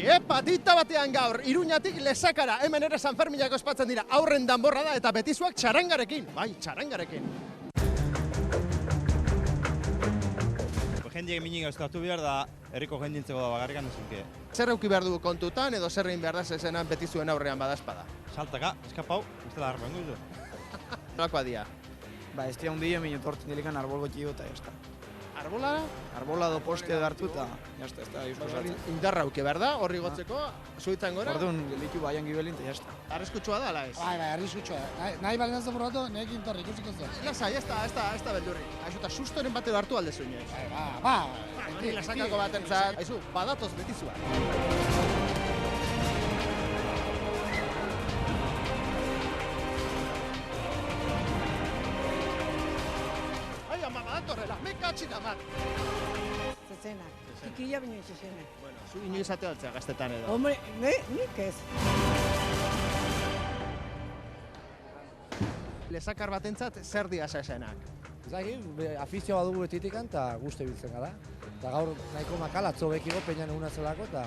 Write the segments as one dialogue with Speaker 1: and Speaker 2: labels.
Speaker 1: Epa, dita batean gaur, Iruñatik Lezakara, hemen ere Sanferminak ospatzen dira, aurren danborra da eta betizuak txarangarekin, bai, txarangarekin.
Speaker 2: Jendiek minik euskatu behar da, herriko jendintzeko da bagarrikan duzunke.
Speaker 1: Zer euki behar du kontutan edo zer egin behar da zezenan betizuen aurrean badazpada?
Speaker 2: Saltaka, eskapau, ez dela harpengu du.
Speaker 1: Nolakoa dia?
Speaker 3: Ba, ez dira hundia, minut hortin delikan arbol gotxio eta jazta.
Speaker 1: Arbola?
Speaker 3: Arbola do poste hartu eta jazta, ez da euskosatzen.
Speaker 1: Indarra auki behar da, horri gotzeko, zuitzan gora?
Speaker 3: Orduan, gelitu baian gibelin eta jazta.
Speaker 1: Arriskutsua da, ala ez?
Speaker 4: Bai, arriskutsua da. Nahi balen ez da probatu, nekin torri ikusiko zen.
Speaker 1: Lasai, ez da beldurri. Aizu, eta sustoren batero hartu alde zuen ez.
Speaker 4: Ba,
Speaker 1: Hori lasakako batentzat. Aizu, badatoz betizua. Ai, ama, badatorrela, mekatxin amat.
Speaker 5: Zezena, ikila bine zezena.
Speaker 1: Bueno, zu inoiz ateatzea gaztetan edo.
Speaker 5: Hombre, nik ez.
Speaker 1: Lezakar batentzat zer dia zezenak?
Speaker 4: Zagi, afizioa badugu etitikan eta guzti biltzen gara. Eta gaur nahiko makala atzo bekigo peinan eguna zelako eta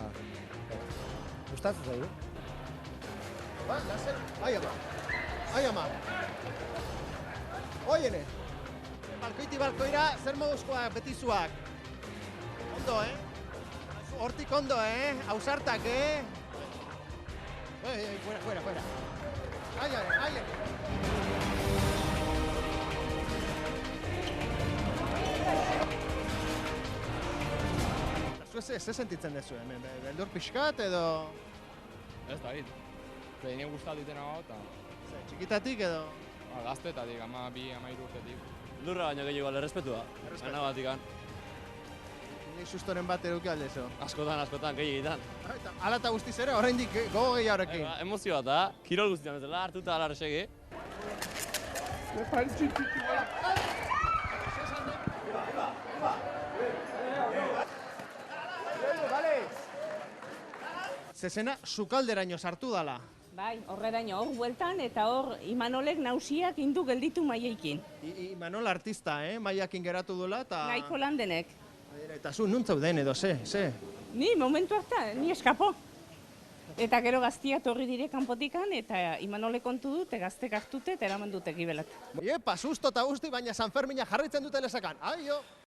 Speaker 4: gustatzen zaigu.
Speaker 1: Ba, lazer, ai ama. Oiene, balkoiti balkoira, zer moduzkoa betizuak? Ondo, Hortik ondo, Ausartak, Fuera. Ai. Zuez, ze sentitzen dezu, hemen? Beldur pixkat edo...
Speaker 6: Ez da, hit. Zein gustatu ditena hau eta...
Speaker 1: Txikitatik edo...
Speaker 6: Gaztetatik, 12-13 urtetik.
Speaker 7: Lurra baino gehiago errespetua. Ana batikan.
Speaker 1: Nik sustoren bat eruki aldezo.
Speaker 7: Askotan, gehiegitan.
Speaker 1: Hala eta guztiz ere, oraindik gogo gehiagorekin.
Speaker 7: Emozioa da, kirol guztian bezala, hartuta alar segi. Zezena, sukalderaino sartu dala.
Speaker 8: Bai, horreraino, hor bueltan eta hor Imanolek nausiak indu gelditu maieikin.
Speaker 1: Imanol artista, maiakin geratu duela eta...
Speaker 8: Nahiko lan denek.
Speaker 1: Eta zu, nuntzauden edo, ze?
Speaker 8: Ni, momentu hartan, ni eskapo. Eta gero gaztia torri dire kanpotikan eta Imanolek kontu dute, gaztek hartute eta eraman dute gibelat.
Speaker 1: Epa, susto eta guzti, baina Sanfermina jarraitzen dute Lezakan. Aio!